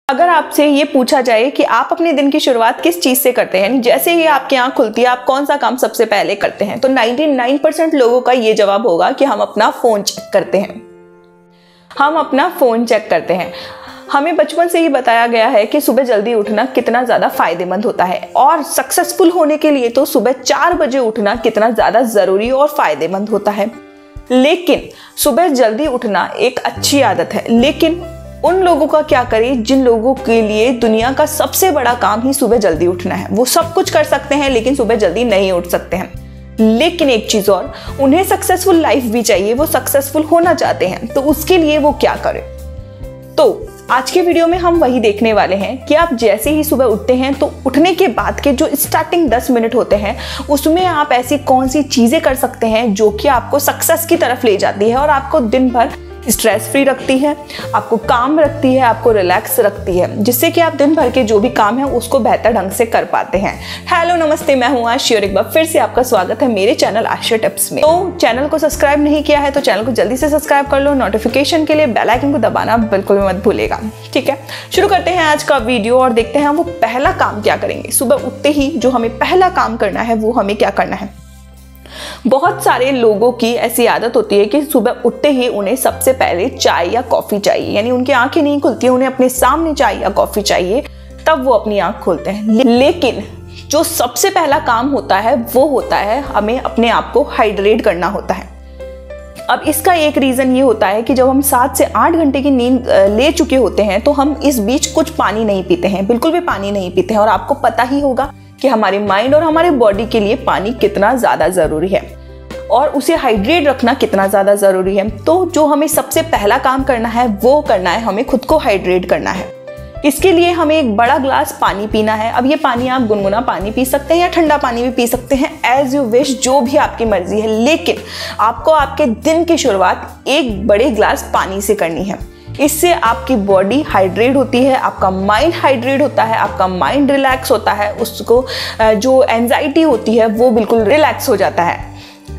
अगर आपसे ये पूछा जाए कि आप अपने दिन की शुरुआत किस चीज से करते हैं, जैसे ही आपकी आंख खुलती है आप कौन सा काम सबसे पहले करते हैं, तो 99% लोगों का ये जवाब होगा कि हम अपना फोन चेक करते हैं। हम अपना फोन चेक करते हैं। हमें बचपन से ही बताया गया है कि सुबह जल्दी उठना कितना ज़्यादा फायदेमंद होता है, और सक्सेसफुल होने के लिए तो सुबह 4 बजे उठना कितना ज़्यादा ज़रूरी और फायदेमंद होता है। लेकिन सुबह जल्दी उठना एक अच्छी आदत है, लेकिन उन लोगों का क्या करें जिन लोगों के लिए दुनिया का सबसे बड़ा काम ही सुबह जल्दी उठना है। वो सब कुछ कर सकते हैं लेकिन सुबह जल्दी नहीं उठ सकते हैं। लेकिन एक चीज़ और, उन्हें सक्सेसफुल लाइफ भी चाहिए, वो सक्सेसफुल होना चाहते हैं, तो उसके लिए वो क्या करें। तो आज के वीडियो में हम वही देखने वाले हैं कि आप जैसे ही सुबह उठते हैं तो उठने के बाद के जो स्टार्टिंग 10 मिनट होते हैं उसमें आप ऐसी कौन सी चीज़ें कर सकते हैं जो कि आपको सक्सेस की तरफ ले जाती है और आपको दिन भर स्ट्रेस फ्री रखती है, आपको काम रखती है, आपको रिलैक्स रखती है, जिससे कि आप दिन भर के जो भी काम है उसको बेहतर ढंग से कर पाते हैं। हेलो नमस्ते, मैं हूँ आशी और एक बार फिर से आपका स्वागत है मेरे चैनल आशी टिप्स में। तो चैनल को सब्सक्राइब नहीं किया है तो चैनल को जल्दी से सब्सक्राइब कर लो, नोटिफिकेशन के लिए बेल आइकन को दबाना बिल्कुल भी मत भूलेगा। ठीक है, शुरू करते हैं आज का वीडियो और देखते हैं वो पहला काम क्या करेंगे। सुबह उठते ही जो हमें पहला काम करना है वो हमें क्या करना है। बहुत सारे लोगों की ऐसी आदत होती है कि सुबह उठते ही उन्हें सबसे पहले चाय या कॉफ़ी चाहिए, यानी उनकी आंखें नहीं खुलती है, उन्हें अपने सामने चाय या कॉफ़ी चाहिए तब वो अपनी आंख खोलते हैं। लेकिन जो सबसे पहला काम होता है वो होता है हमें अपने आप को हाइड्रेट करना होता है। अब इसका एक रीज़न ये होता है कि जब हम 7 से 8 घंटे की नींद ले चुके होते हैं तो हम इस बीच कुछ पानी नहीं पीते हैं, बिल्कुल भी पानी नहीं पीते हैं। और आपको पता ही होगा कि हमारे माइंड और हमारे बॉडी के लिए पानी कितना ज़्यादा ज़रूरी है और उसे हाइड्रेट रखना कितना ज़्यादा ज़रूरी है। तो जो हमें सबसे पहला काम करना है वो करना है, हमें खुद को हाइड्रेट करना है। इसके लिए हमें एक बड़ा ग्लास पानी पीना है। अब ये पानी आप गुनगुना पानी पी सकते हैं या ठंडा पानी भी पी सकते हैं, एज यू विश, जो भी आपकी मर्जी है। लेकिन आपको आपके दिन की शुरुआत एक बड़े ग्लास पानी से करनी है। इससे आपकी बॉडी हाइड्रेट होती है, आपका माइंड हाइड्रेट होता है, आपका माइंड रिलैक्स होता है, उसको जो एंजाइटी होती है वो बिल्कुल रिलैक्स हो जाता है।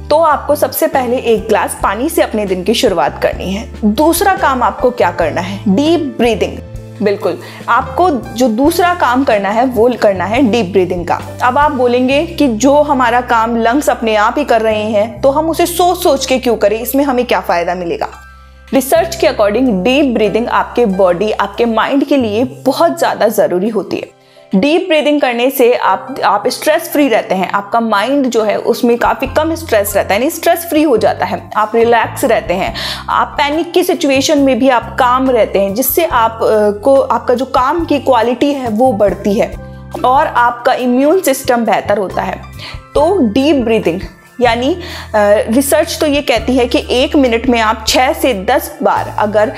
तो आपको सबसे पहले एक ग्लास पानी से अपने दिन की शुरुआत करनी है। दूसरा काम आपको क्या करना है, डीप ब्रीदिंग। बिल्कुल, आपको जो दूसरा काम करना है वो करना है डीप ब्रीदिंग का। अब आप बोलेंगे कि जो हमारा काम लंग्स अपने आप ही कर रहे हैं तो हम उसे सोच सोच के क्यों करें, इसमें हमें क्या फ़ायदा मिलेगा। रिसर्च के अकॉर्डिंग डीप ब्रीदिंग आपके बॉडी, आपके माइंड के लिए बहुत ज़्यादा ज़रूरी होती है। डीप ब्रीदिंग करने से आप स्ट्रेस फ्री रहते हैं, आपका माइंड जो है उसमें काफ़ी कम स्ट्रेस रहता है, यानी स्ट्रेस फ्री हो जाता है, आप रिलैक्स रहते हैं, आप पैनिक की सिचुएशन में भी आप काम रहते हैं, जिससे आपका जो काम की क्वालिटी है वो बढ़ती है और आपका इम्यून सिस्टम बेहतर होता है। तो डीप ब्रीदिंग यानी रिसर्च तो ये कहती है कि 1 मिनट में आप 6 से 10 बार, अगर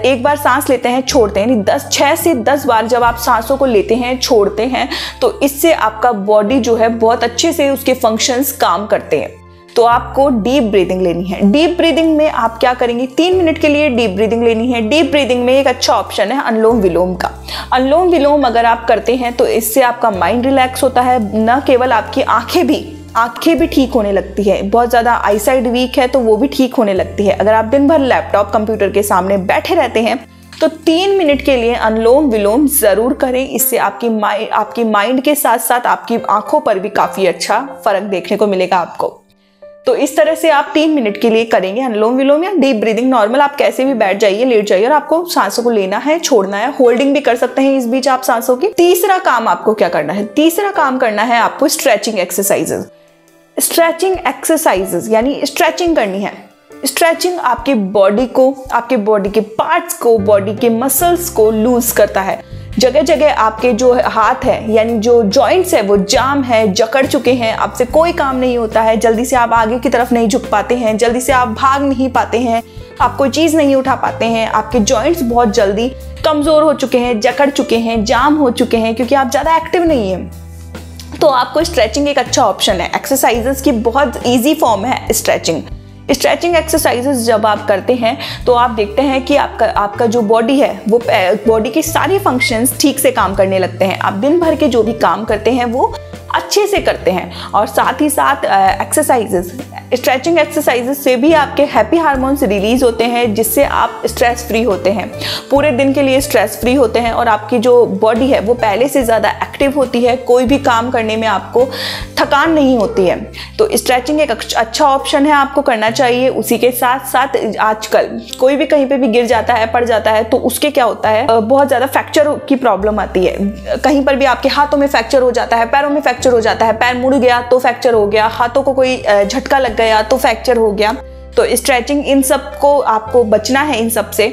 एक बार सांस लेते हैं छोड़ते हैं, यानी 6 से 10 बार जब आप सांसों को लेते हैं छोड़ते हैं तो इससे आपका बॉडी जो है बहुत अच्छे से उसके फंक्शंस काम करते हैं। तो आपको डीप ब्रीदिंग लेनी है। डीप ब्रीदिंग में आप क्या करेंगे, 3 मिनट के लिए डीप ब्रीदिंग लेनी है। डीप ब्रीदिंग में एक अच्छा ऑप्शन है अनुलोम विलोम का। अनुलोम विलोम अगर आप करते हैं तो इससे आपका माइंड रिलैक्स होता है, न केवल आपकी आंखें भी ठीक होने लगती है। बहुत ज़्यादा आईसाइट वीक है तो वो भी ठीक होने लगती है। अगर आप दिन भर लैपटॉप कंप्यूटर के सामने बैठे रहते हैं तो 3 मिनट के लिए अनुलोम विलोम ज़रूर करें। इससे आपकी माइंड के साथ साथ आपकी आंखों पर भी काफ़ी अच्छा फर्क देखने को मिलेगा आपको। तो इस तरह से आप 3 मिनट के लिए करेंगे अनुलोम विलोम या डीप ब्रीदिंग। नॉर्मल आप कैसे भी बैठ जाइए, लेट जाइए और आपको सांसों को लेना है, छोड़ना है, होल्डिंग भी कर सकते हैं इस बीच आप सांसों की। तीसरा काम आपको क्या करना है, तीसरा काम करना है आपको स्ट्रेचिंग एक्सरसाइजेज। स्ट्रेचिंग एक्सरसाइजेज यानी स्ट्रेचिंग करनी है। स्ट्रेचिंग आपकी बॉडी को, आपके बॉडी के पार्ट्स को, बॉडी के मसल्स को लूज करता है। जगह जगह आपके जो हाथ है यानी जो जॉइंट्स है वो जाम है, जकड़ चुके हैं, आपसे कोई काम नहीं होता है, जल्दी से आप आगे की तरफ नहीं झुक पाते हैं, जल्दी से आप भाग नहीं पाते हैं, आप कोई चीज़ नहीं उठा पाते हैं, आपके जॉइंट्स बहुत जल्दी कमज़ोर हो चुके हैं, जकड़ चुके हैं, जाम हो चुके हैं क्योंकि आप ज़्यादा एक्टिव नहीं हैं। तो आपको स्ट्रेचिंग एक अच्छा ऑप्शन है। एक्सरसाइजेस की बहुत ईजी फॉर्म है स्ट्रेचिंग। स्ट्रेचिंग एक्सरसाइजेस जब आप करते हैं तो आप देखते हैं कि आपका जो बॉडी है वो बॉडी के सारे फंक्शंस ठीक से काम करने लगते हैं। आप दिन भर के जो भी काम करते हैं वो अच्छे से करते हैं। और साथ ही साथ एक्सरसाइजेस, स्ट्रेचिंग एक्सरसाइजेस से भी आपके हैप्पी हार्मोन्स रिलीज होते हैं, जिससे आप स्ट्रेस फ्री होते हैं, पूरे दिन के लिए स्ट्रेस फ्री होते हैं और आपकी जो बॉडी है वो पहले से ज़्यादा एक्टिव होती है, कोई भी काम करने में आपको थकान नहीं होती है। तो स्ट्रेचिंग एक अच्छा ऑप्शन है, आपको करना चाहिए। उसी के साथ साथ आजकल कोई भी कहीं पे भी गिर जाता है, पड़ जाता है, तो उसके क्या होता है, बहुत ज़्यादा फ्रैक्चर की प्रॉब्लम आती है। कहीं पर भी आपके हाथों में फ्रैक्चर हो जाता है, पैरों में फ्रैक्चर हो जाता है, पैर मुड़ गया तो फ्रैक्चर हो गया, हाथों को कोई झटका लग गया तो फ्रैक्चर हो गया। तो स्ट्रेचिंग, इन सब को आपको बचना है इन सब से,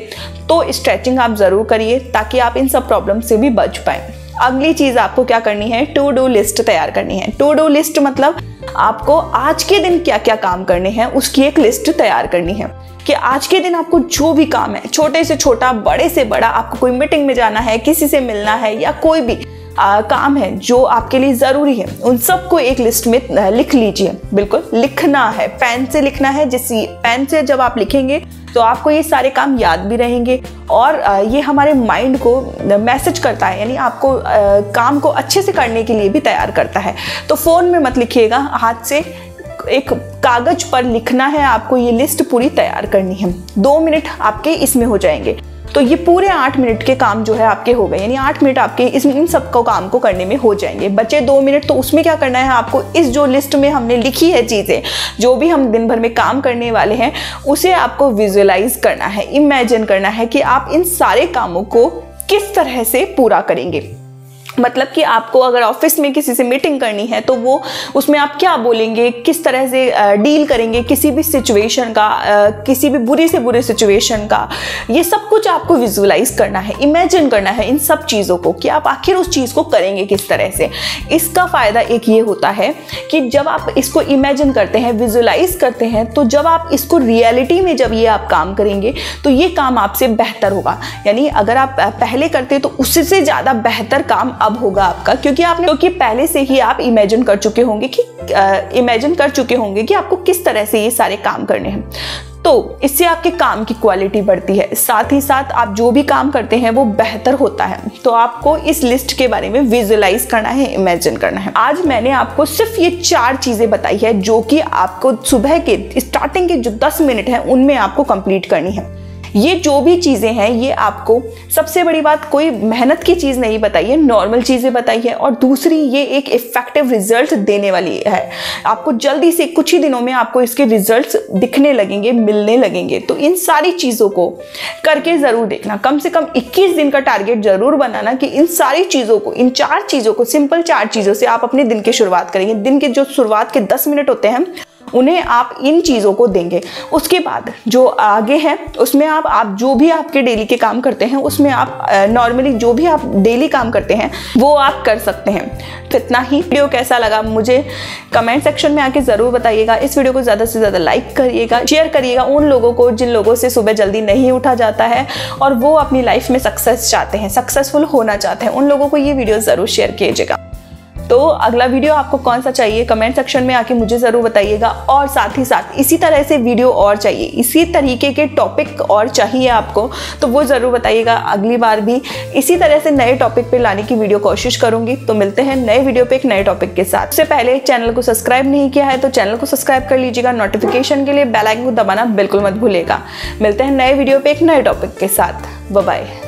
तो स्ट्रेचिंग आप ज़रूर करिए ताकि आप इन सब प्रॉब्लम से भी बच पाएँ। अगली चीज़ आपको क्या करनी है, टू डू लिस्ट तैयार करनी है। टू डू लिस्ट मतलब आपको आज के दिन क्या क्या काम करने हैं उसकी एक लिस्ट तैयार करनी है कि आज के दिन आपको जो भी काम है, छोटे से छोटा, बड़े से बड़ा, आपको कोई मीटिंग में जाना है, किसी से मिलना है या कोई भी काम है जो आपके लिए ज़रूरी है, उन सबको एक लिस्ट में लिख लीजिए। बिल्कुल लिखना है, पेन से लिखना है। जिस पेन से जब आप लिखेंगे तो आपको ये सारे काम याद भी रहेंगे और ये हमारे माइंड को मैसेज करता है, यानी आपको काम को अच्छे से करने के लिए भी तैयार करता है। तो फ़ोन में मत लिखिएगा, हाथ से एक कागज पर लिखना है आपको, ये लिस्ट पूरी तैयार करनी है। 2 मिनट आपके इसमें हो जाएंगे, तो ये पूरे 8 मिनट के काम जो है आपके हो गए, यानी 8 मिनट आपके इन सब को काम को करने में हो जाएंगे। बचे 2 मिनट, तो उसमें क्या करना है आपको, इस जो लिस्ट में हमने लिखी है चीज़ें, जो भी हम दिन भर में काम करने वाले हैं, उसे आपको विजुअलाइज करना है, इमेजिन करना है कि आप इन सारे कामों को किस तरह से पूरा करेंगे। मतलब कि आपको अगर ऑफिस में किसी से मीटिंग करनी है तो वो उसमें आप क्या बोलेंगे, किस तरह से डील करेंगे किसी भी सिचुएशन का, किसी भी बुरी से बुरे सिचुएशन का, ये सब कुछ आपको विजुअलाइज करना है, इमेजिन करना है इन सब चीज़ों को कि आप आखिर उस चीज़ को करेंगे किस तरह से। इसका फ़ायदा एक ये होता है कि जब आप इसको इमेजिन करते हैं, विजुअलाइज करते हैं, तो जब आप इसको रियलिटी में जब ये आप काम करेंगे तो ये काम आपसे बेहतर होगा। यानी अगर आप पहले करते तो उससे ज़्यादा बेहतर काम अब होगा आपका, क्योंकि पहले से ही आप इमेजिन कर चुके होंगे कि आपको किस तरह से ये सारे काम करने हैं। तो इससे आपके काम की क्वालिटी बढ़ती है, साथ ही साथ आप जो भी काम करते हैं वो बेहतर होता है। तो आपको इस लिस्ट के बारे में विजुअलाइज करना है, इमेजिन करना है। आज मैंने आपको सिर्फ ये 4 चीज़ें बताई है जो कि आपको सुबह के स्टार्टिंग के जो 10 मिनट हैं उनमें आपको कंप्लीट करनी है। ये जो भी चीज़ें हैं ये आपको, सबसे बड़ी बात, कोई मेहनत की चीज़ नहीं बताई है, नॉर्मल चीज़ें बताई है। और दूसरी, ये एक इफेक्टिव रिजल्ट देने वाली है। आपको जल्दी से कुछ ही दिनों में आपको इसके रिजल्ट्स दिखने लगेंगे, मिलने लगेंगे। तो इन सारी चीज़ों को करके ज़रूर देखना, कम से कम 21 दिन का टारगेट ज़रूर बनाना कि इन सारी चीज़ों को, इन 4 चीज़ों को, सिंपल 4 चीज़ों से आप अपने दिन की शुरुआत करेंगे। दिन के जो शुरुआत के 10 मिनट होते हैं उन्हें आप इन चीज़ों को देंगे। उसके बाद जो आगे है उसमें आप जो भी आपके डेली के काम करते हैं उसमें आप नॉर्मली जो भी आप डेली काम करते हैं वो आप कर सकते हैं। तो इतना ही। वीडियो कैसा लगा मुझे कमेंट सेक्शन में आके ज़रूर बताइएगा। इस वीडियो को ज़्यादा से ज़्यादा लाइक करिएगा, शेयर करिएगा उन लोगों को जिन लोगों से सुबह जल्दी नहीं उठा जाता है और वो अपनी लाइफ में सक्सेस चाहते हैं, सक्सेसफुल होना चाहते हैं। उन लोगों को ये वीडियो ज़रूर शेयर कीजिएगा। तो अगला वीडियो आपको कौन सा चाहिए कमेंट सेक्शन में आके मुझे ज़रूर बताइएगा। और साथ ही साथ इसी तरह से वीडियो और चाहिए, इसी तरीके के टॉपिक और चाहिए आपको, तो वो ज़रूर बताइएगा। अगली बार भी इसी तरह से नए टॉपिक पे लाने की वीडियो कोशिश करूँगी। तो मिलते हैं नए वीडियो पे एक नए टॉपिक के साथ। उससे पहले चैनल को सब्सक्राइब नहीं किया है तो चैनल को सब्सक्राइब कर लीजिएगा। नोटिफिकेशन के लिए बेल आइकन को दबाना बिल्कुल मत भूलिएगा। मिलते हैं नए वीडियो पे एक नए टॉपिक के साथ। Bye bye.